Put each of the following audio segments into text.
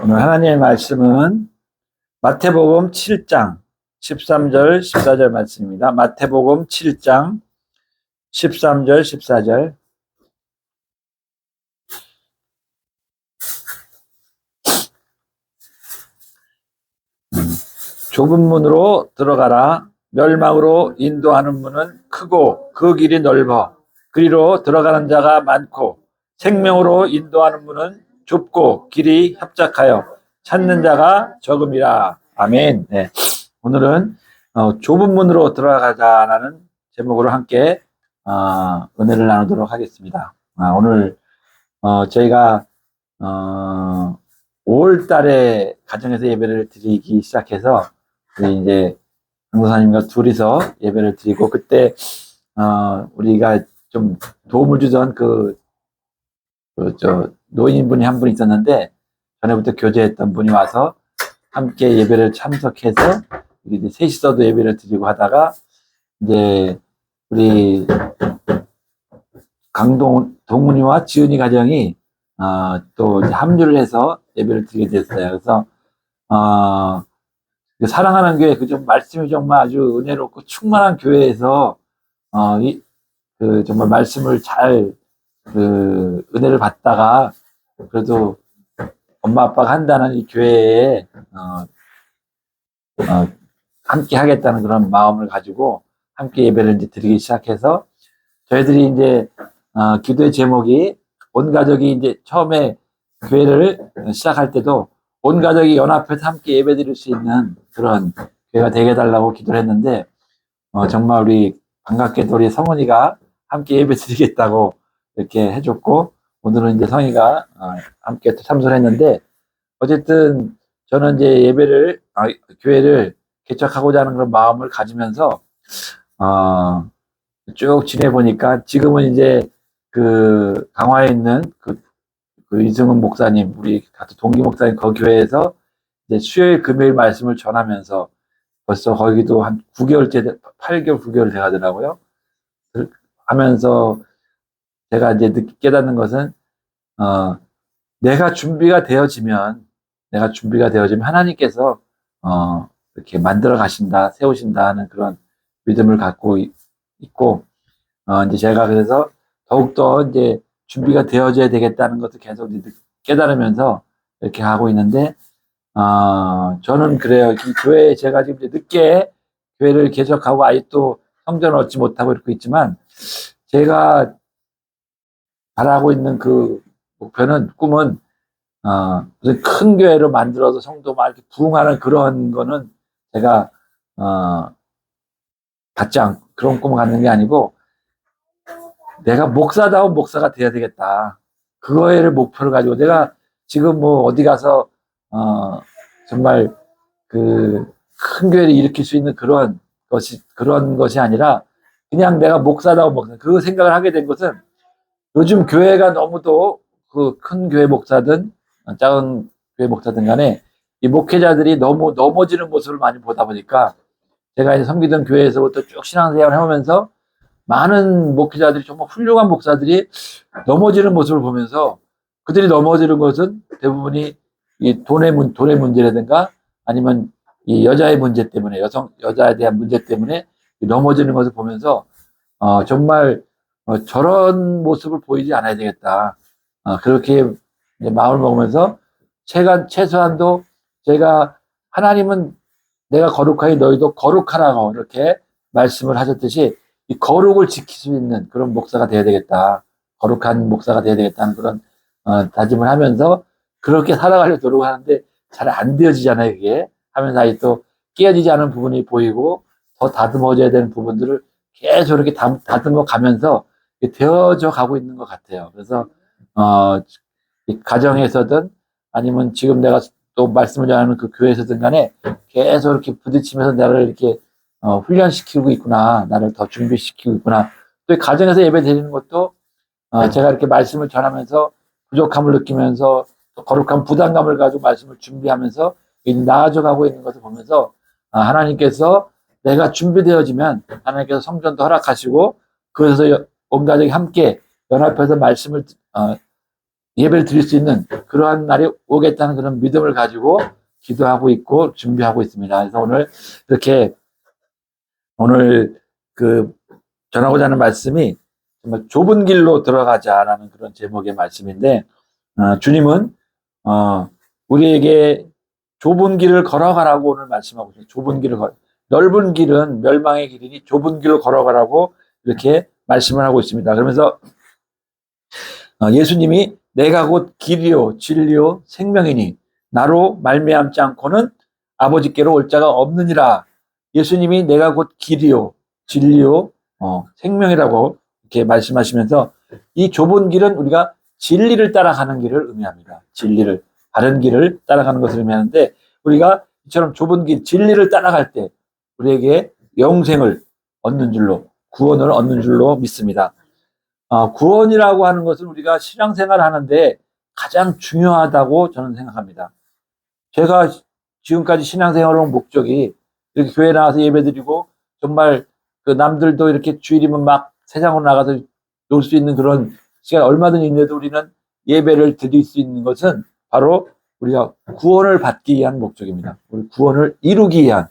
오늘 하나님의 말씀은 마태복음 7장 13절 14절 말씀입니다. 마태복음 7장 13절 14절. 좁은 문으로 들어가라. 멸망으로 인도하는 문은 크고 그 길이 넓어 그리로 들어가는 자가 많고 생명으로 인도하는 문은 좁고 길이 협착하여 찾는 자가 적음이라. 아멘. 네. 오늘은 좁은 문으로 들어가자라는 제목으로 함께 은혜를 나누도록 하겠습니다. 오늘 저희가 5월 달에 가정에서 예배를 드리기 시작해서 우리 이제 강도사님과 둘이서 예배를 드리고, 그때 우리가 좀 도움을 주던 노인분이 한 분 있었는데, 전에부터 교제했던 분이 와서 함께 예배를 참석해서 이제 셋이서도 예배를 드리고 하다가, 이제 우리 동훈이와 지은이 가정이 또 이제 합류를 해서 예배를 드리게 됐어요. 그래서 사랑하는 교회, 좀 말씀이 정말 아주 은혜롭고 충만한 교회에서 정말 말씀을 잘 은혜를 받다가, 그래도 엄마 아빠가 한다는 이 교회에 함께 하겠다는 그런 마음을 가지고 함께 예배를 이제 드리기 시작해서, 저희들이 이제 기도의 제목이 온 가족이 이제 처음에 교회를 시작할 때도 온 가족이 연합해서 함께 예배 드릴 수 있는 그런 교회가 되게 해달라고 기도를 했는데, 정말 우리 반갑게도 우리 성은이가 함께 예배 드리겠다고 이렇게 해줬고, 오늘은 이제 성희가 함께 참석을 했는데, 어쨌든 저는 이제 교회를 개척하고자 하는 그런 마음을 가지면서 쭉 지내보니까, 지금은 이제 강화에 있는 이승훈 목사님, 우리 같은 동기 목사님 그 교회에서 이제 수요일 금요일 말씀을 전하면서 벌써 거기도 한 9개월째, 8개월 9개월 돼가더라고요. 하면서 제가 이제 깨닫는 것은 내가 준비가 되어지면 하나님께서 이렇게 만들어 가신다, 세우신다 하는 그런 믿음을 갖고 있고, 이제 제가 그래서 더욱더 이제 준비가 되어져야 되겠다는 것도 계속 깨달으면서 이렇게 하고 있는데, 저는 그래요. 이 교회, 제가 지금 이제 늦게 교회를 개척하고 아직도 성전을 얻지 못하고 이렇게 있지만, 제가 바라고 있는 그 목표는, 꿈은, 무슨 큰 교회로 만들어서 성도 막 이렇게 부흥하는 그런 거는 제가, 그런 꿈을 갖는 게 아니고, 내가 목사다운 목사가 돼야 되겠다. 그거를 목표를 가지고, 내가 지금 뭐 어디 가서, 정말 큰 교회를 일으킬 수 있는 그런 것이 아니라, 그냥 내가 목사다운 목사, 그 생각을 하게 된 것은, 요즘 교회가 너무도 큰 교회 목사든 작은 교회 목사든 간에 이 목회자들이 너무 넘어지는 모습을 많이 보다 보니까, 제가 이제 섬기던 교회에서부터 쭉 신앙생활을 해오면서 많은 목회자들이, 정말 훌륭한 목사들이 넘어지는 모습을 보면서, 그들이 넘어지는 것은 대부분이 이 돈의 문제라든가, 아니면 이 여자의 문제 때문에, 여자에 대한 문제 때문에 넘어지는 것을 보면서, 정말 저런 모습을 보이지 않아야 되겠다. 그렇게 이제 마음을 먹으면서, 최소한도 제가, 하나님은 내가 거룩하니 너희도 거룩하라고 이렇게 말씀을 하셨듯이, 이 거룩을 지킬 수 있는 그런 목사가 돼야 되겠다. 거룩한 목사가 돼야 되겠다는 그런 다짐을 하면서 그렇게 살아가려고 노력하는데, 잘 안 되어지잖아요, 그게. 하면서 아직 또 깨어지지 않은 부분이 보이고, 더 다듬어져야 되는 부분들을 계속 이렇게 다듬어 가면서 되어져 가고 있는 것 같아요. 그래서 이 가정에서든, 아니면 지금 내가 또 말씀을 전하는 그 교회에서든 간에 계속 이렇게 부딪히면서 나를 이렇게 훈련시키고 있구나, 나를 더 준비시키고 있구나. 또 가정에서 예배 드리는 것도 제가 이렇게 말씀을 전하면서 부족함을 느끼면서, 또 거룩한 부담감을 가지고 말씀을 준비하면서 나아져 가고 있는 것을 보면서, 하나님께서 내가 준비되어지면 하나님께서 성전도 허락하시고, 그래서 온 가족이 함께 연합해서 말씀을 예배를 드릴 수 있는 그러한 날이 오겠다는 그런 믿음을 가지고 기도하고 있고 준비하고 있습니다. 그래서 오늘 이렇게 오늘 전하고자 하는 말씀이 정말 좁은 길로 들어가자라는 그런 제목의 말씀인데, 주님은 우리에게 좁은 길을 걸어가라고 오늘 말씀하고 있습니다. 좁은 길을 넓은 길은 멸망의 길이니 좁은 길을 걸어가라고 이렇게 말씀을 하고 있습니다. 그러면서 예수님이 내가 곧 길이요 진리요 생명이니 나로 말미암지 않고는 아버지께로 올 자가 없느니라. 예수님이 내가 곧 길이요 진리요 생명이라고 이렇게 말씀하시면서 이 좁은 길은 우리가 진리를 따라가는 길을 의미합니다. 진리를, 바른 길을 따라가는 것을 의미하는데, 우리가 이처럼 좁은 길, 진리를 따라갈 때 우리에게 영생을 얻는 줄로, 구원을 얻는 줄로 믿습니다. 구원이라고 하는 것은 우리가 신앙생활을 하는데 가장 중요하다고 저는 생각합니다. 제가 지금까지 신앙생활을 한 목적이 이렇게 교회 나와서 예배드리고 정말 남들도 이렇게 주일이면 막 세상으로 나가서 놀 수 있는 그런 시간 얼마든지 있는데도 우리는 예배를 드릴 수 있는 것은 바로 우리가 구원을 받기 위한 목적입니다. 우리 구원을 이루기 위한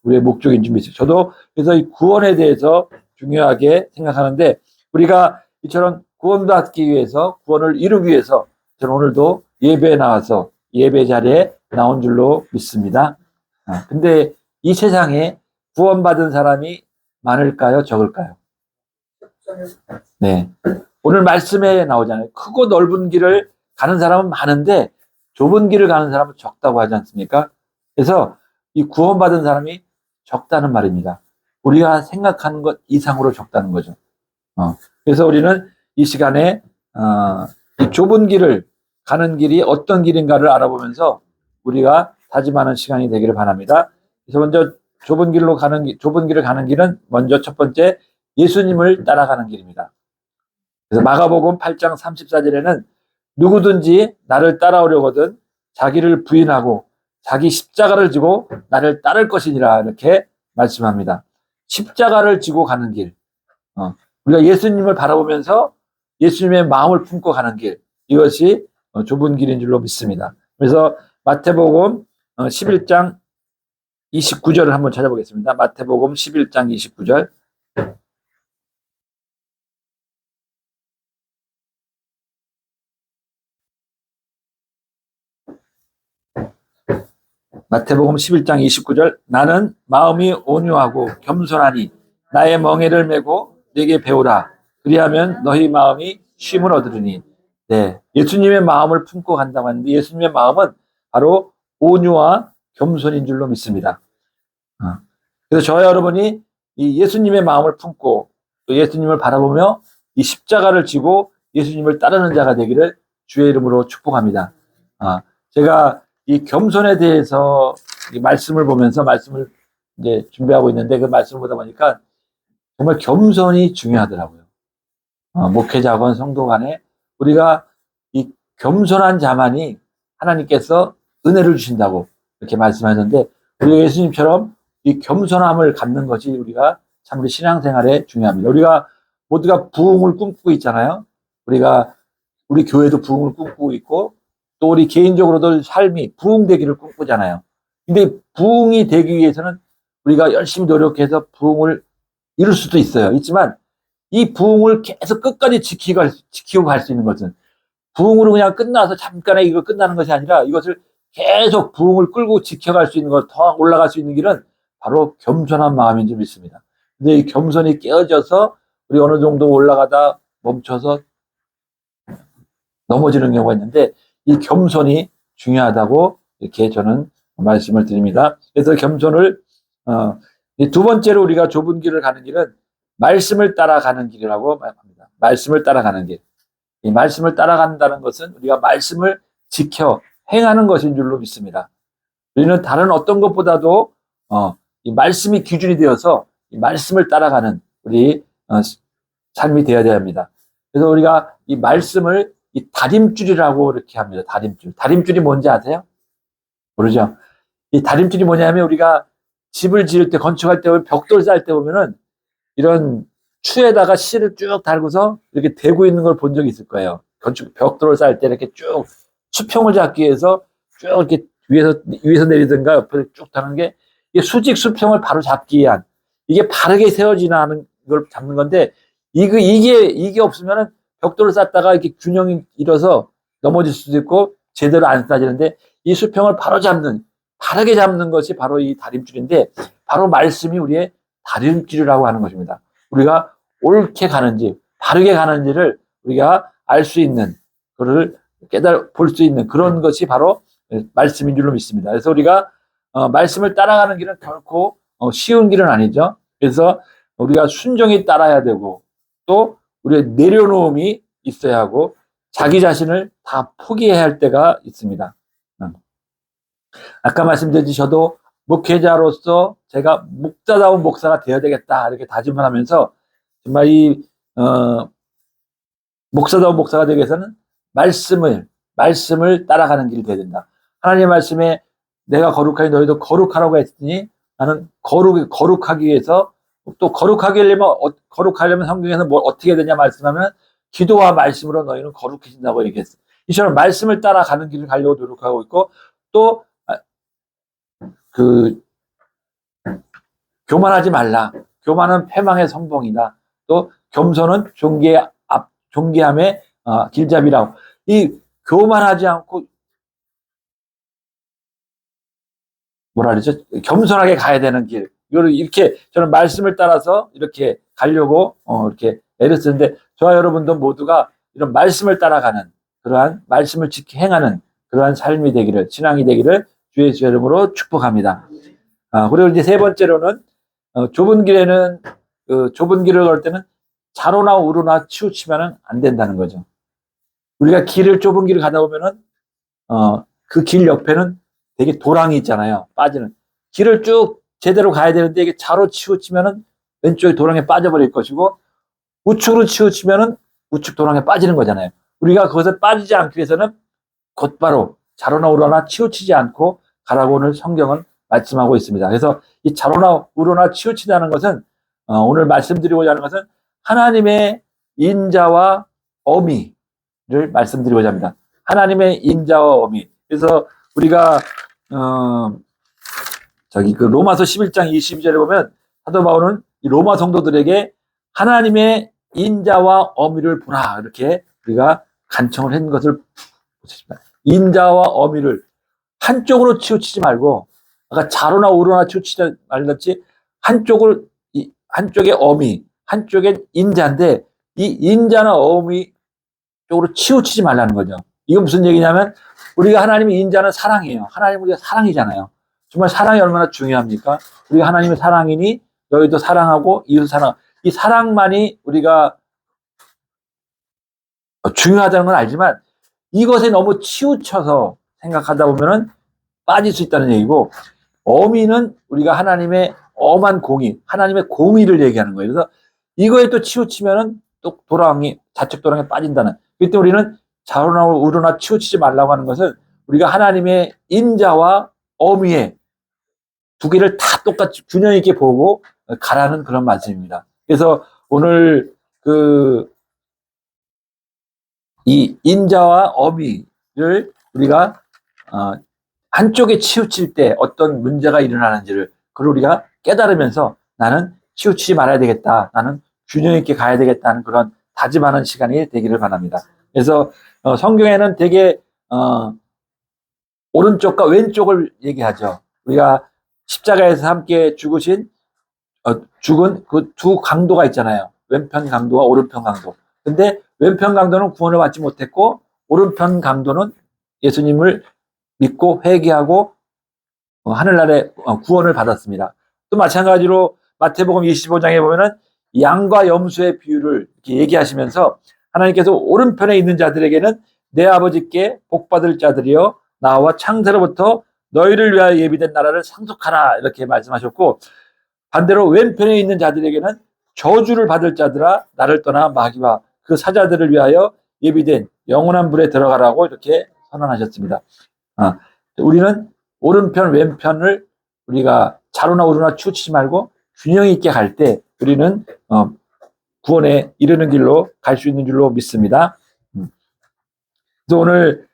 우리의 목적인 줄 믿어요. 저도 그래서 이 구원에 대해서 중요하게 생각하는데, 우리가 이처럼 구원받기 위해서, 구원을 이루기 위해서 저는 오늘도 예배에 나와서 예배 자리에 나온 줄로 믿습니다. 근데 이 세상에 구원받은 사람이 많을까요? 적을까요? 네. 오늘 말씀에 나오잖아요. 크고 넓은 길을 가는 사람은 많은데 좁은 길을 가는 사람은 적다고 하지 않습니까? 그래서 이 구원받은 사람이 적다는 말입니다. 우리가 생각하는 것 이상으로 적다는 거죠. 그래서 우리는 이 시간에 이 좁은 길을 가는 길이 어떤 길인가를 알아보면서 우리가 다짐하는 시간이 되기를 바랍니다. 그래서 먼저 좁은 길을 가는 길은 먼저 첫 번째 예수님을 따라가는 길입니다. 그래서 마가복음 8장 34절에는 누구든지 나를 따라오려거든 자기를 부인하고 자기 십자가를 지고 나를 따를 것이니라 이렇게 말씀합니다. 십자가를 지고 가는 길, 우리가 예수님을 바라보면서 예수님의 마음을 품고 가는 길, 이것이 좁은 길인 줄로 믿습니다. 그래서 마태복음 11장 29절을 한번 찾아보겠습니다. 마태복음 11장 29절. 마태복음 11장 29절. 나는 마음이 온유하고 겸손하니 나의 멍에를 메고 네게 배우라. 그리하면 너희 마음이 쉼을 얻으리니. 네, 예수님의 마음을 품고 간다고 하는데 예수님의 마음은 바로 온유와 겸손인 줄로 믿습니다. 그래서 저와 여러분이 이 예수님의 마음을 품고 또 예수님을 바라보며 이 십자가를 지고 예수님을 따르는 자가 되기를 주의 이름으로 축복합니다. 제가 이 겸손에 대해서 이 말씀을 보면서 말씀을 이제 준비하고 있는데 그 말씀을 보다 보니까 정말 겸손이 중요하더라고요. 목회자건 성도 간에 우리가 이 겸손한 자만이 하나님께서 은혜를 주신다고 이렇게 말씀하셨는데, 우리가 예수님처럼 이 겸손함을 갖는 것이 우리가 참 우리 신앙생활에 중요합니다. 우리가 모두가 부흥을 꿈꾸고 있잖아요. 우리 교회도 부흥을 꿈꾸고 있고 또 우리 개인적으로도 삶이 부흥되기를 꿈꾸잖아요. 근데 부흥이 되기 위해서는 우리가 열심히 노력해서 부흥을 이룰 수도 있지만 이 부흥을 계속 끝까지 지키고 갈 수 있는 것은, 부흥으로 그냥 끝나서 잠깐에 이거 끝나는 것이 아니라 이것을 계속 부흥을 끌고 지켜갈 수 있는 것, 더 올라갈 수 있는 길은 바로 겸손한 마음인 줄 믿습니다. 근데 이 겸손이 깨어져서 우리 어느 정도 올라가다 멈춰서 넘어지는 경우가 있는데 이 겸손이 중요하다고 이렇게 저는 말씀을 드립니다. 그래서 겸손을 두 번째로 우리가 좁은 길을 가는 길은 말씀을 따라가는 길이라고 말합니다. 말씀을 따라가는 길. 이 말씀을 따라간다는 것은 우리가 말씀을 지켜 행하는 것인 줄로 믿습니다. 우리는 다른 어떤 것보다도 이 말씀이 기준이 되어서 이 말씀을 따라가는 우리 삶이 되어야 합니다. 그래서 우리가 이 말씀을 이 다림줄이라고 이렇게 합니다. 다림줄. 다림줄이 뭔지 아세요? 모르죠? 이 다림줄이 뭐냐면 우리가 집을 지을 때, 건축할 때, 벽돌 쌓을 때 보면은 이런 추에다가 실을 쭉 달고서 이렇게 대고 있는 걸 본 적이 있을 거예요. 건축 벽돌을 쌓을 때 이렇게 쭉 수평을 잡기 위해서 쭉 이렇게 위에서 내리든가 옆에 쭉 타는 게 이게 수직 수평을 바로 잡기 위한 이게 바르게 세워지는 걸 잡는 건데 이게 없으면은 벽돌을 쌓다가 이렇게 균형이 잃어서 넘어질 수도 있고 제대로 안 쌓지는데 이 수평을 바르게 잡는 것이 바로 이 다림줄인데 바로 말씀이 우리의 다림줄이라고 하는 것입니다. 우리가 옳게 가는지 바르게 가는지를 우리가 알 수 있는 그를 볼 수 있는 그런 것이 바로 말씀인 줄로 믿습니다. 그래서 우리가 말씀을 따라가는 길은 결코 쉬운 길은 아니죠. 그래서 우리가 순종히 따라야 되고 또 우리의 내려놓음이 있어야 하고 자기 자신을 다 포기해야 할 때가 있습니다. 아까 말씀드렸듯이 저도 목회자로서 제가 목자다운 목사가 되어야 되겠다 이렇게 다짐을 하면서 정말 이 목사다운 목사가 되기 위해서는 말씀을 따라가는 길이 되어야 된다. 하나님의 말씀에 내가 거룩하니 너희도 거룩하라고 했으니 나는 거룩하기 위해서 또 거룩하려면 성경에서 뭘 어떻게 되냐 말씀하면 기도와 말씀으로 너희는 거룩해진다고 얘기했어요. 이처럼 말씀을 따라가는 길을 가려고 노력하고 있고 또 교만하지 말라. 교만은 패망의 선봉이다. 또 겸손은 존귀함의 길잡이라고. 이 교만하지 않고 뭐라 그러죠? 겸손하게 가야 되는 길. 이렇게 저는 말씀을 따라서 이렇게 가려고 이렇게 애를 쓰는데 저와 여러분도 모두가 이런 말씀을 따라가는 그러한 말씀을 지키 행하는 그러한 삶이 되기를 신앙이 되기를 주의 이름으로 축복합니다. 그리고 이제 세 번째로는 좁은 길을 걸 때는 좌로나 우로나 치우치면은 안 된다는 거죠. 우리가 좁은 길을 가다 보면은 그 길 옆에는 되게 도랑이 있잖아요. 빠지는 길을 쭉 제대로 가야 되는데 이게 좌로 치우치면은 왼쪽에 도랑에 빠져버릴 것이고 우측으로 치우치면은 우측 도랑에 빠지는 거잖아요. 우리가 거기서 빠지지 않기 위해서는 곧바로 좌로나 우로나 치우치지 않고 가라고 오늘 성경은 말씀하고 있습니다. 그래서 이 좌로나 우로나 치우치다는 것은 오늘 말씀드리고자 하는 것은 하나님의 인자와 어미를 말씀드리고자 합니다. 하나님의 인자와 어미. 그래서 우리가 그 로마서 11장 22절에 보면 사도 바울은 이 로마 성도들에게 하나님의 인자와 어미를 보라 이렇게 우리가 간청을 한 것을 보십니다. 인자와 어미를 한쪽으로 치우치지 말고 아까 좌로나 우로나 치우치지 말랬지 한쪽에 어미 한쪽에 인자인데 이 인자나 어미 쪽으로 치우치지 말라는 거죠. 이건 무슨 얘기냐면 우리가 하나님의 인자는 사랑이에요. 하나님 우리가 사랑이잖아요. 정말 사랑이 얼마나 중요합니까? 우리가 하나님의 사랑이니 너희도 사랑하고 이웃 사랑. 이 사랑만이 우리가 중요하다는 건 알지만 이것에 너무 치우쳐서 생각하다 보면은 빠질 수 있다는 얘기고 어미는 우리가 하나님의 엄한 공의, 하나님의 공의를 얘기하는 거예요. 그래서 이거에 또 치우치면은 또 좌측 도랑에 빠진다는. 그때 우리는 좌로나 우로나 치우치지 말라고 하는 것은 우리가 하나님의 인자와 어미의 두 개를 다 똑같이 균형 있게 보고 가라는 그런 말씀입니다. 그래서 오늘 이 인자와 어미를 우리가 한쪽에 치우칠 때 어떤 문제가 일어나는지를 그걸 우리가 깨달으면서 나는 치우치지 말아야 되겠다. 나는 균형 있게 가야 되겠다는 그런 다짐하는 시간이 되기를 바랍니다. 그래서 성경에는 되게 오른쪽과 왼쪽을 얘기하죠. 우리가 십자가에서 함께 죽은 그 두 강도가 있잖아요. 왼편 강도와 오른편 강도. 근데 왼편 강도는 구원을 받지 못했고 오른편 강도는 예수님을 믿고 회개하고 하늘나라에 구원을 받았습니다. 또 마찬가지로 마태복음 25장에 보면은 양과 염소의 비유를 이렇게 얘기하시면서 하나님께서 오른편에 있는 자들에게는 내 아버지께 복받을 자들이여 나와 창세로부터 너희를 위하여 예비된 나라를 상속하라 이렇게 말씀하셨고 반대로 왼편에 있는 자들에게는 저주를 받을 자들아 나를 떠나 마귀와 그 사자들을 위하여 예비된 영원한 불에 들어가라고 이렇게 선언하셨습니다. 우리는 오른편 왼편을 우리가 좌로나 우로나 치우치지 말고 균형 있게 갈 때 우리는 구원에 이르는 길로 갈 수 있는 줄로 믿습니다. 그래서 오늘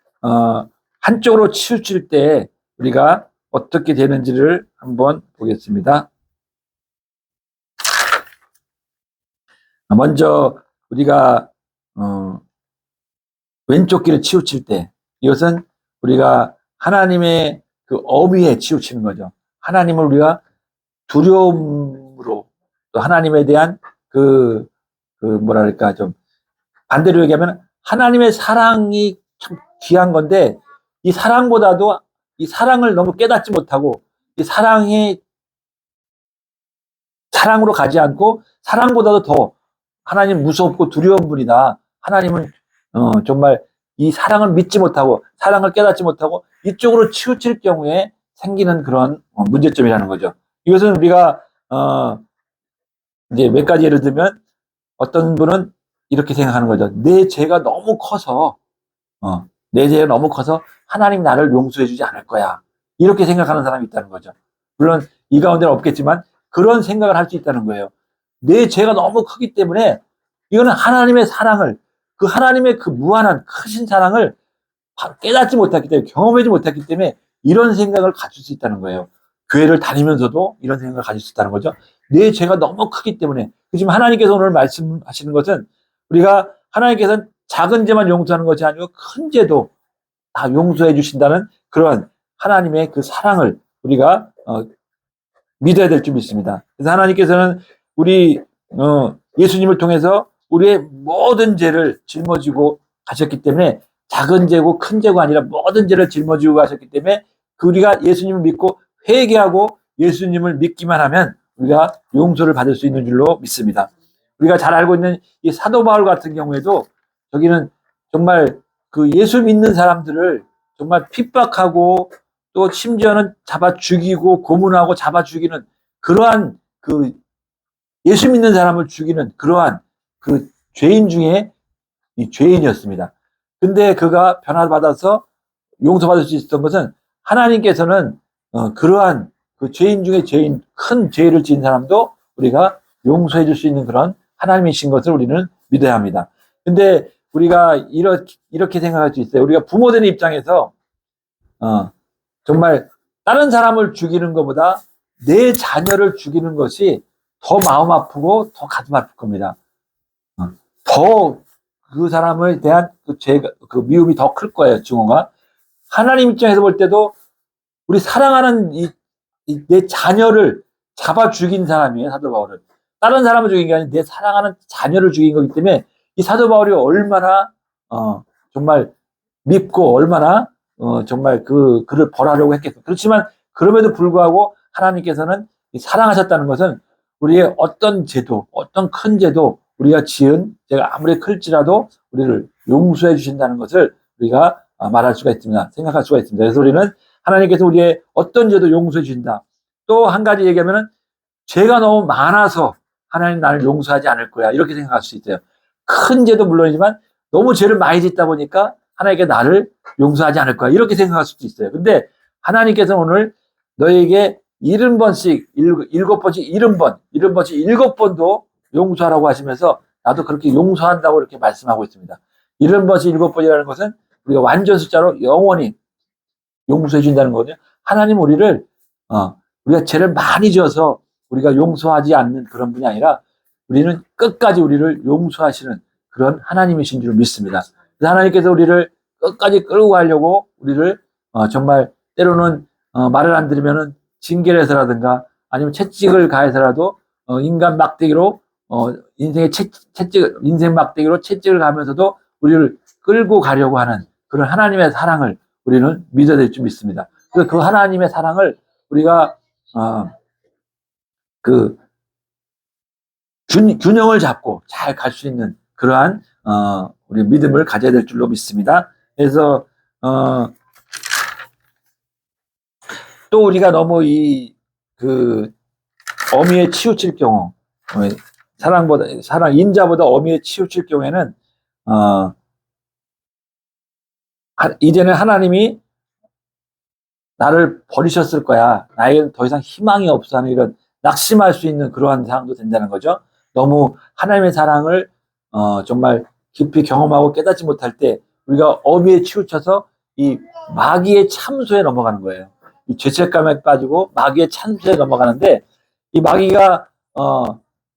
한쪽으로 치우칠 때 우리가 어떻게 되는지를 한번 보겠습니다. 먼저 우리가 왼쪽 길을 치우칠 때 이것은 우리가 하나님의 그 어미에 치우치는 거죠. 하나님을 우리가 두려움으로 또 하나님에 대한 뭐랄까 좀 반대로 얘기하면 하나님의 사랑이 참 귀한 건데 이 사랑보다도 이 사랑을 너무 깨닫지 못하고 이 사랑으로 가지 않고 사랑보다도 더 하나님 무섭고 두려운 분이다. 하나님은 정말 이 사랑을 믿지 못하고 사랑을 깨닫지 못하고 이쪽으로 치우칠 경우에 생기는 그런 문제점이라는 거죠. 이것은 우리가 이제 몇 가지 예를 들면 어떤 분은 이렇게 생각하는 거죠. 내 죄가 너무 커서 하나님 나를 용서해 주지 않을 거야. 이렇게 생각하는 사람이 있다는 거죠. 물론 이 가운데는 없겠지만 그런 생각을 할 수 있다는 거예요. 내 죄가 너무 크기 때문에 이거는 하나님의 사랑을 그 하나님의 그 무한한 크신 사랑을 깨닫지 못했기 때문에 경험하지 못했기 때문에 이런 생각을 가질 수 있다는 거예요. 교회를 다니면서도 이런 생각을 가질 수 있다는 거죠. 내 죄가 너무 크기 때문에. 지금 하나님께서 오늘 말씀하시는 것은 우리가 하나님께서는 작은 죄만 용서하는 것이 아니고 큰 죄도 다 용서해 주신다는 그런 하나님의 그 사랑을 우리가 믿어야 될 줄 믿습니다. 그래서 하나님께서는 우리 예수님을 통해서 우리의 모든 죄를 짊어지고 가셨기 때문에 작은 죄고 큰 죄가 아니라 모든 죄를 짊어지고 가셨기 때문에 우리가 예수님을 믿고 회개하고 예수님을 믿기만 하면 우리가 용서를 받을 수 있는 줄로 믿습니다. 우리가 잘 알고 있는 이 사도 바울 같은 경우에도 저기는 정말 그 예수 믿는 사람들을 정말 핍박하고 또 심지어는 잡아 죽이고 고문하고 잡아 죽이는 그러한 그 예수 믿는 사람을 죽이는 그러한 그 죄인 중에 이 죄인이었습니다. 근데 그가 변화받아서 용서받을 수 있었던 것은 하나님께서는 그러한 그 죄인 중에 죄인, 큰 죄를 지은 사람도 우리가 용서해 줄 수 있는 그런 하나님이신 것을 우리는 믿어야 합니다. 근데 우리가 이렇게 생각할 수 있어요. 우리가 부모 되는 입장에서 정말 다른 사람을 죽이는 것보다 내 자녀를 죽이는 것이 더 마음 아프고 더 가슴 아플 겁니다. 더 그 사람에 대한 그 죄가, 그 미움이 더 클 거예요, 증오가. 하나님 입장에서 볼 때도 우리 사랑하는 내 자녀를 잡아 죽인 사람이에요, 사도 바울은. 다른 사람을 죽인 게 아니라 내 사랑하는 자녀를 죽인 거기 때문에 이 사도 바울이 얼마나 정말 밉고 얼마나 정말 그를 벌하려고 했겠어. 그렇지만 그럼에도 불구하고 하나님께서는 사랑하셨다는 것은 우리의 어떤 죄도, 어떤 큰 죄도 우리가 지은 죄가 아무리 클지라도 우리를 용서해 주신다는 것을 우리가 말할 수가 있습니다. 생각할 수가 있습니다. 그래서 우리는 하나님께서 우리의 어떤 죄도 용서해 주신다. 또 한 가지 얘기하면은 죄가 너무 많아서 하나님 나를 용서하지 않을 거야. 이렇게 생각할 수 있어요. 큰 죄도 물론이지만 너무 죄를 많이 짓다 보니까 하나님께 나를 용서하지 않을 거야. 이렇게 생각할 수도 있어요. 근데 하나님께서 오늘 너에게 70번씩, 7번씩 70번, 70번씩 7번도 용서하라고 하시면서 나도 그렇게 용서한다고 이렇게 말씀하고 있습니다. 70번씩 7번이라는 것은 우리가 완전 숫자로 영원히 용서해 준다는 거거든요. 하나님 우리가 죄를 많이 지어서 우리가 용서하지 않는 그런 분이 아니라 우리는 끝까지 우리를 용서하시는 그런 하나님이신 줄 믿습니다. 그래서 하나님께서 우리를 끝까지 끌고 가려고 우리를 정말 때로는 말을 안 들으면은 징계를 해서라든가 아니면 채찍을 가해서라도 인간 막대기로 인생 막대기로 채찍을 가면서도 우리를 끌고 가려고 하는 그런 하나님의 사랑을 우리는 믿어야 될 줄 믿습니다. 그래서 그 하나님의 사랑을 우리가 균형을 잡고 잘 갈 수 있는 그러한 우리 믿음을 가져야 될 줄로 믿습니다. 그래서 또 우리가 너무 어미에 치우칠 경우 인자보다 어미에 치우칠 경우에는 이제는 하나님이 나를 버리셨을 거야. 나에게는 더 이상 희망이 없어 하는 이런 낙심할 수 있는 그러한 상황도 된다는 거죠. 너무 하나님의 사랑을 정말 깊이 경험하고 깨닫지 못할 때 우리가 어미에 치우쳐서 이 마귀의 참소에 넘어가는 거예요. 이 죄책감에 빠지고 마귀의 참소에 넘어가는데 이 마귀가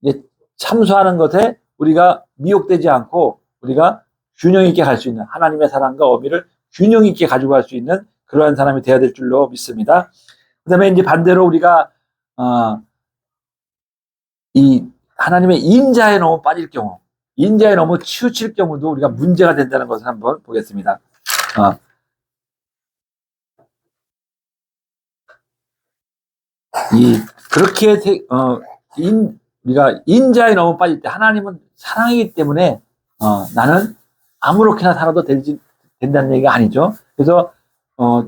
이제 참소하는 것에 우리가 미혹되지 않고 우리가 균형 있게 갈 수 있는 하나님의 사랑과 어미를 균형 있게 가지고 갈 수 있는 그러한 사람이 되어야 될 줄로 믿습니다. 그다음에 이제 반대로 우리가 이 하나님의 인자에 너무 빠질 경우, 인자에 너무 치우칠 경우도 우리가 문제가 된다는 것을 한번 보겠습니다. 그렇게 우리가 인자에 너무 빠질 때 하나님은 사랑이기 때문에 나는 아무렇게나 살아도 된다는 얘기가 아니죠. 그래서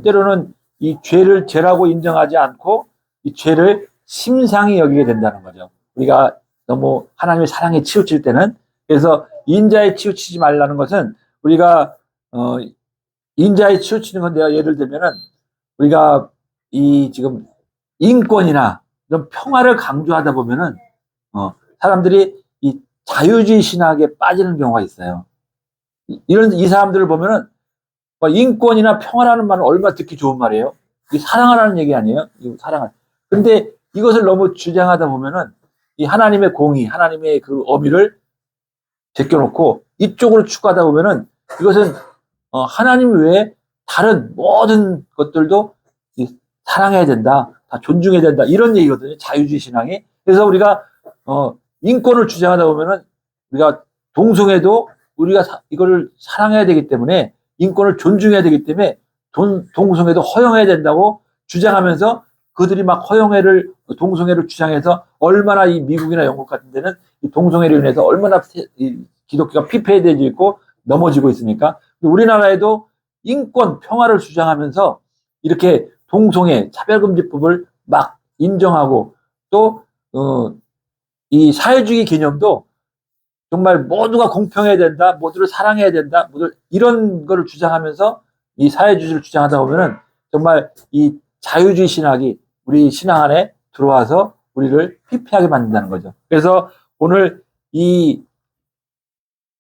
때로는 이 죄를 죄라고 인정하지 않고 이 죄를 심상히 여기게 된다는 거죠. 우리가 너무 하나님의 사랑에 치우칠 때는. 그래서 인자에 치우치지 말라는 것은 우리가 인자에 치우치는 건 내가 예를 들면은 우리가 이 지금 인권이나 이런 평화를 강조하다 보면은 사람들이 이 자유주의 신학에 빠지는 경우가 있어요. 이 사람들을 보면은 인권이나 평화라는 말은 얼마나 듣기 좋은 말이에요. 이 사랑하라는 얘기 아니에요? 사랑을. 근데 이것을 너무 주장하다 보면은 이 하나님의 공의, 하나님의 그 어미를 제껴놓고 이쪽으로 추구하다 보면은 이것은 하나님 외에 다른 모든 것들도 사랑해야 된다, 다 존중해야 된다 이런 얘기거든요. 자유주의 신앙이. 그래서 우리가 인권을 주장하다 보면은 우리가 동성애도 우리가 이거를 사랑해야 되기 때문에 인권을 존중해야 되기 때문에 동성애도 허용해야 된다고 주장하면서 그들이 막 동성애를 주장해서 얼마나 이 미국이나 영국 같은 데는 이 동성애로 인해서 얼마나 기독교가 피폐해지고 있고 넘어지고 있으니까 우리나라에도 인권, 평화를 주장하면서 이렇게 동성애, 차별금지법을 막 인정하고 또 이 사회주의 개념도 정말 모두가 공평해야 된다, 모두를 사랑해야 된다, 이런 거를 주장하면서 이 사회주의를 주장하다 보면은 정말 이 자유주의 신학이 우리 신앙 안에 들어와서 우리를 피폐하게 만든다는 거죠. 그래서 오늘 이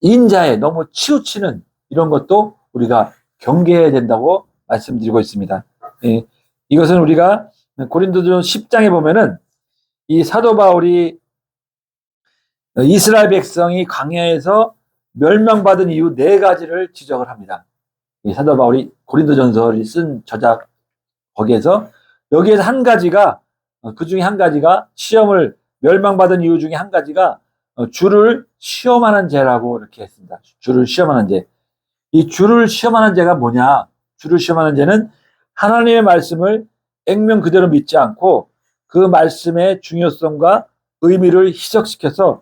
인자에 너무 치우치는 이런 것도 우리가 경계해야 된다고 말씀드리고 있습니다. 예, 이것은 우리가 고린도전 10장에 보면은 이 사도 바울이 이스라엘 백성이 광야에서 멸망받은 이유 4가지를 지적을 합니다. 이 사도 바울이 고린도전서를 쓴 저작 거기에서 여기에서 한 가지가 그 중에 한 가지가 시험을 멸망받은 이유 중에 한 가지가 주를 시험하는 죄라고 이렇게 했습니다. 주를 시험하는 죄. 이 주를 시험하는 죄가 뭐냐? 주를 시험하는 죄는 하나님의 말씀을 액면 그대로 믿지 않고 그 말씀의 중요성과 의미를 희석시켜서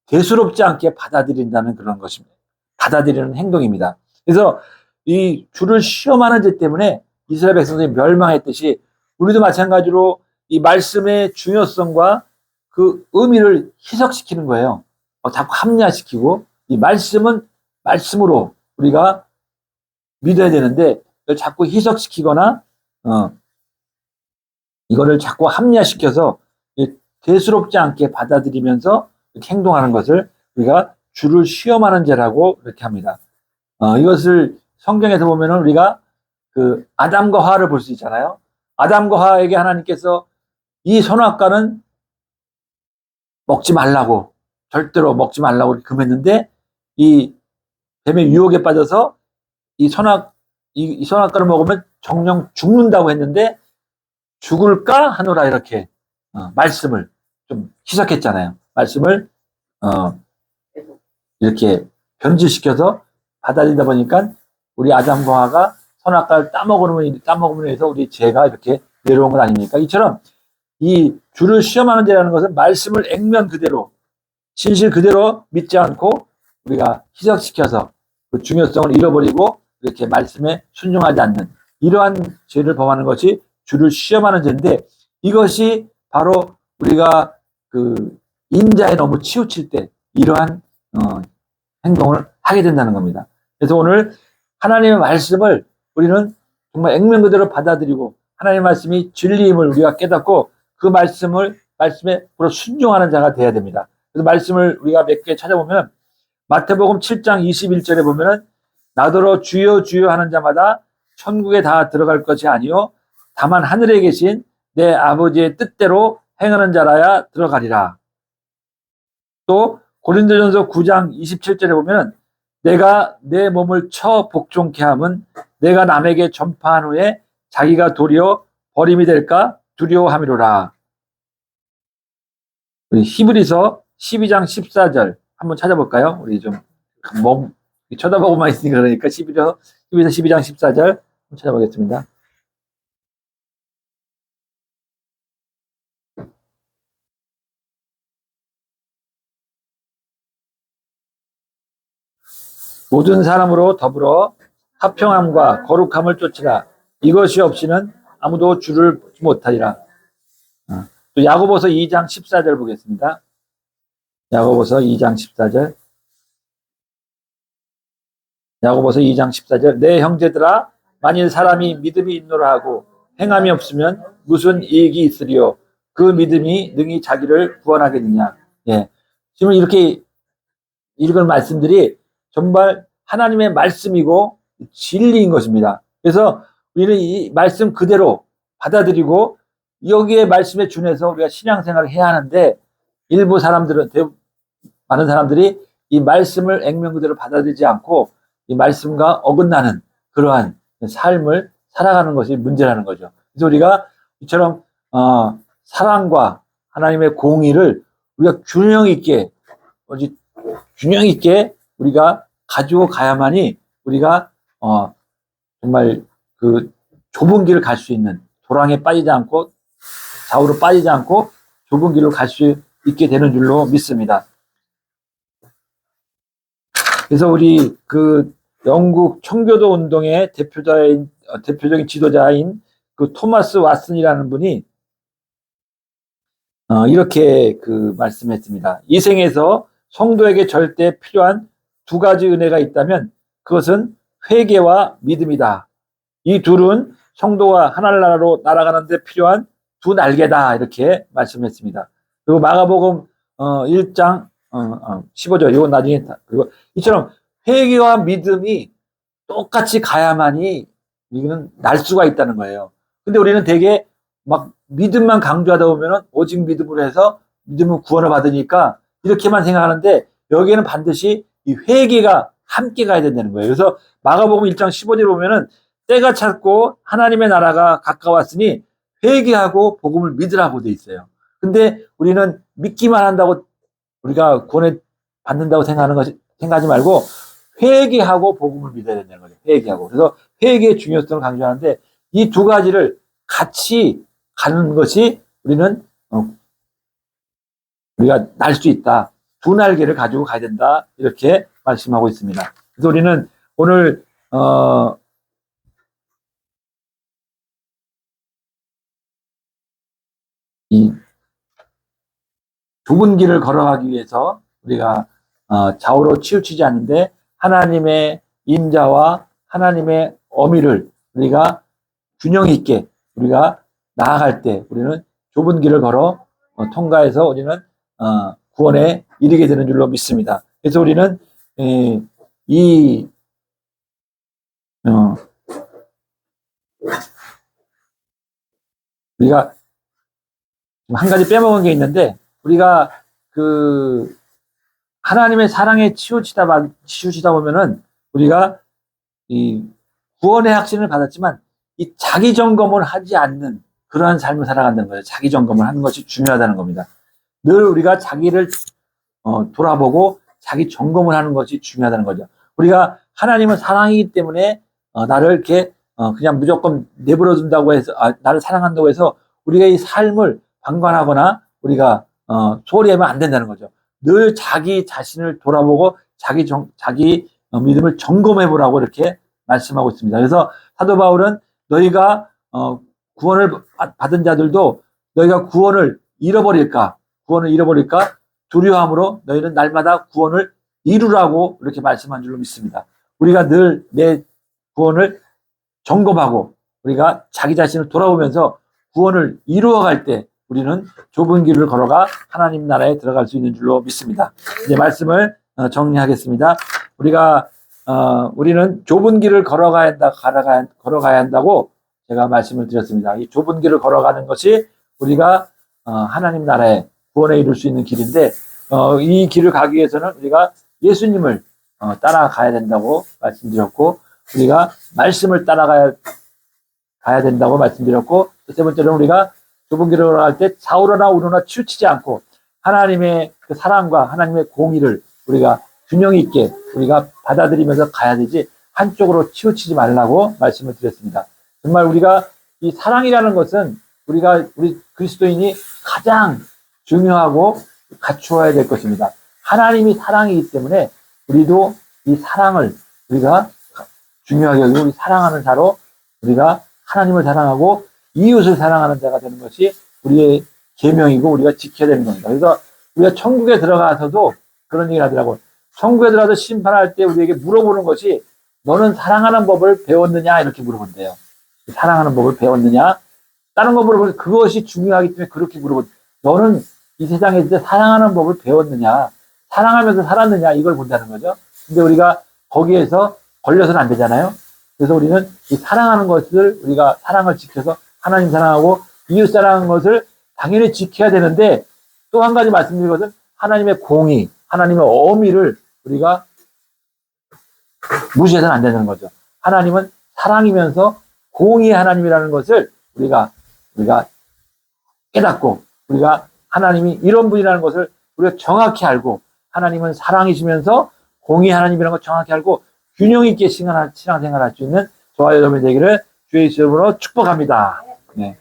대수롭지 않게 받아들인다는 그런 것입니다. 받아들이는 행동입니다. 그래서 이 주를 시험하는 죄 때문에 이스라엘 백성들이 멸망했듯이 우리도 마찬가지로 이 말씀의 중요성과 그 의미를 희석시키는 거예요. 자꾸 합리화시키고 이 말씀은 말씀으로 우리가 믿어야 되는데 이걸 자꾸 희석시키거나 이거를 자꾸 합리화시켜서 대수롭지 않게 받아들이면서 이렇게 행동하는 것을 우리가 주를 시험하는 죄라고 이렇게 합니다. 이것을 성경에서 보면은 우리가 그 아담과 하와를 볼 수 있잖아요. 아담과 하와에게 하나님께서 이 선악과는 먹지 말라고, 절대로 먹지 말라고 금했는데 이 뱀의 유혹에 빠져서 이 선악과를 먹으면 정령 죽는다고 했는데 죽을까 하노라 이렇게 말씀을 좀 희석했잖아요. 말씀을 이렇게 변질시켜서 받아들이다 보니까 우리 아담과 하와가 선악과를 따먹음으로 해서 우리 죄가 이렇게 내려온 것 아닙니까? 이처럼 이 주를 시험하는 죄라는 것은 말씀을 액면 그대로 진실 그대로 믿지 않고 우리가 희석시켜서 그 중요성을 잃어버리고 이렇게 말씀에 순종하지 않는 이러한 죄를 범하는 것이 주를 시험하는 죄인데 이것이 바로 우리가 그 인자에 너무 치우칠 때 이러한 행동을 하게 된다는 겁니다. 그래서 오늘 하나님의 말씀을 우리는 정말 액면 그대로 받아들이고 하나님의 말씀이 진리임을 우리가 깨닫고 그 말씀에 바로 순종하는 자가 되어야 됩니다. 그래서 말씀을 우리가 몇 개 찾아보면 마태복음 7장 21절에 보면은 나더러 주여 주여 하는 자마다 천국에 다 들어갈 것이 아니요 다만 하늘에 계신 내 아버지의 뜻대로 행하는 자라야 들어가리라. 또 고린도전서 9장 27절에 보면 내가 내 몸을 쳐 복종케 함은 내가 남에게 전파한 후에 자기가 도리어 버림이 될까 두려워함이로라. 우리 히브리서 12장 14절 한번 찾아볼까요? 우리 좀 쳐다보고만 있으니까 그러니까 히브리서 12장 14절 한번 찾아보겠습니다. 모든 사람으로 더불어 화평함과 거룩함을 쫓으라. 이것이 없이는 아무도 주를 보지 못하리라. 또 야고보서 2장 14절 보겠습니다. 야고보서 2장 14절. 야고보서 2장 14절. 내 형제들아 만일 사람이 믿음이 있노라 하고 행함이 없으면 무슨 이익이 있으리요. 그 믿음이 능히 자기를 구원하겠느냐. 예. 지금 이렇게 읽은 말씀들이 정말 하나님의 말씀이고 진리인 것입니다. 그래서 우리는 이 말씀 그대로 받아들이고 여기에 말씀에 준해서 우리가 신앙생활을 해야 하는데 일부 사람들은 많은 사람들이 이 말씀을 액면 그대로 받아들이지 않고 이 말씀과 어긋나는 그러한 삶을 살아가는 것이 문제라는 거죠. 그래서 우리가 이처럼 사랑과 하나님의 공의를 우리가 균형 있게 우리가 가지고 가야만이 우리가 정말 그 좁은 길을 갈 수 있는 도랑에 빠지지 않고 좌우로 빠지지 않고 좁은 길로 갈 수 있게 되는 줄로 믿습니다. 그래서 우리 그 영국 청교도 운동의 대표적인 지도자인 그 토마스 왓슨이라는 분이 이렇게 그 말씀했습니다. 이 생에서 성도에게 절대 필요한 두 가지 은혜가 있다면 그것은 회개와 믿음이다. 이 둘은 성도가 하늘나라로 날아가는데 필요한 두 날개다. 이렇게 말씀했습니다. 그리고 마가복음 1장 15절 이건 나중에 그리고 이처럼 회개와 믿음이 똑같이 가야만이 우리는 날 수가 있다는 거예요. 근데 우리는 되게 막 믿음만 강조하다 보면은 오직 믿음으로 해서 믿음은 구원을 받으니까 이렇게만 생각하는데 여기에는 반드시 이 회개가 함께 가야 된다는 거예요. 그래서 마가복음 1장 15절에 보면은 때가 찼고 하나님의 나라가 가까웠으니 회개하고 복음을 믿으라고 돼 있어요. 근데 우리는 믿기만 한다고 우리가 구원을 받는다고 생각하지 말고 회개하고 복음을 믿어야 된다는 거죠. 회개하고. 그래서 회개의 중요성을 강조하는데 이 두 가지를 같이 가는 것이 우리가 날 수 있다. 두 날개를 가지고 가야 된다. 이렇게 말씀하고 있습니다. 그래서 우리는 오늘 이 좁은 길을 걸어가기 위해서 우리가 좌우로 치우치지 않는데 하나님의 인자와 하나님의 어미를 우리가 균형 있게 우리가 나아갈 때 우리는 좁은 길을 걸어 통과해서 우리는 구원에 이르게 되는 줄로 믿습니다. 그래서 우리는 우리가 한 가지 빼먹은 게 있는데 우리가 그 하나님의 사랑에 치우치다 보면은 우리가 이 구원의 확신을 받았지만 이 자기 점검을 하지 않는 그러한 삶을 살아간다는 거예요. 자기 점검을 하는 것이 중요하다는 겁니다. 늘 우리가 자기를 돌아보고 자기 점검을 하는 것이 중요하다는 거죠. 우리가 하나님은 사랑이기 때문에 나를 이렇게 그냥 무조건 내버려 둔다고 해서 나를 사랑한다고 해서 우리가 이 삶을 방관하거나 우리가 소홀히 하면 안 된다는 거죠. 늘 자기 자신을 돌아보고 자기 믿음을 점검해 보라고 이렇게 말씀하고 있습니다. 그래서 사도 바울은 너희가 구원을 받은 자들도 너희가 구원을 잃어버릴까 두려워함으로 너희는 날마다 구원을 이루라고 이렇게 말씀한 줄로 믿습니다. 우리가 늘 내 구원을 점검하고 우리가 자기 자신을 돌아보면서 구원을 이루어갈 때 우리는 좁은 길을 걸어가 하나님 나라에 들어갈 수 있는 줄로 믿습니다. 이제 말씀을 정리하겠습니다. 우리가 우리는 좁은 길을 걸어가야 한다고 제가 말씀을 드렸습니다. 이 좁은 길을 걸어가는 것이 우리가 하나님 나라의 구원에 이룰 수 있는 길인데, 이 길을 가기 위해서는 우리가 예수님을 따라가야 된다고 말씀드렸고, 우리가 말씀을 따라가야 된다고 말씀드렸고, 세 번째로는 우리가 좁은 길을 걸어갈 때 좌우로나 우로나 치우치지 않고 하나님의 그 사랑과 하나님의 공의를 우리가 균형 있게 우리가 받아들이면서 가야 되지, 한쪽으로 치우치지 말라고 말씀을 드렸습니다. 정말 우리가 이 사랑이라는 것은 우리 그리스도인이 가장 중요하고 갖추어야 될 것입니다. 하나님이 사랑이기 때문에 우리도 이 사랑을 우리가 중요하게 여기고, 우리 사랑하는 자로 우리가 하나님을 사랑하고 이웃을 사랑하는 자가 되는 것이 우리의 계명이고 우리가 지켜야 되는 겁니다. 그래서 우리가 천국에 들어가서도 그런 얘기를 하더라고요. 천국에 들어가서 심판할 때 우리에게 물어보는 것이, 너는 사랑하는 법을 배웠느냐, 이렇게 물어본대요. 사랑하는 법을 배웠느냐, 다른 거 물어보면 그것이 중요하기 때문에 그렇게 물어본, 너는 이 세상에 이제 사랑하는 법을 배웠느냐, 사랑하면서 살았느냐, 이걸 본다는 거죠. 근데 우리가 거기에서 걸려서는 안 되잖아요. 그래서 우리는 이 사랑하는 것을, 우리가 사랑을 지켜서 하나님 사랑하고 이웃 사랑하는 것을 당연히 지켜야 되는데, 또 한 가지 말씀드릴 것은 하나님의 공의, 하나님의 어미를 우리가 무시해서는 안 되는 거죠. 하나님은 사랑이면서 공의의 하나님이라는 것을 우리가 깨닫고, 우리가 하나님이 이런 분이라는 것을 우리가 정확히 알고, 하나님은 사랑이시면서 공의의 하나님이라는 걸 정확히 알고 균형 있게 신앙생활할 수 있는 저와 여러분이 되기를 주의 이름으로 축복합니다. 네.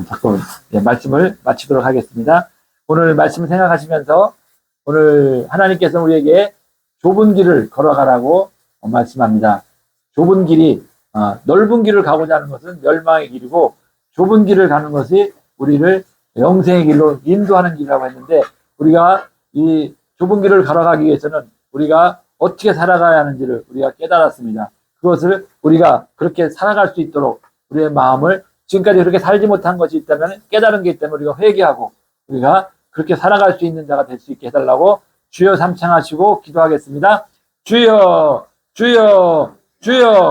자꾸 말씀을 마치도록 하겠습니다. 오늘 말씀을 생각하시면서, 오늘 하나님께서 우리에게 좁은 길을 걸어가라고 말씀합니다. 좁은 길이, 넓은 길을 가고자 하는 것은 멸망의 길이고, 좁은 길을 가는 것이 우리를 영생의 길로 인도하는 길이라고 했는데, 우리가 이 좁은 길을 걸어가기 위해서는 우리가 어떻게 살아가야 하는지를 우리가 깨달았습니다. 그것을 우리가 그렇게 살아갈 수 있도록 우리의 마음을, 지금까지 그렇게 살지 못한 것이 있다면 깨달은 게 있다면 우리가 회개하고 우리가 그렇게 살아갈 수 있는 자가 될 수 있게 해달라고 주여 삼창하시고 기도하겠습니다. 주여, 주여, 주여.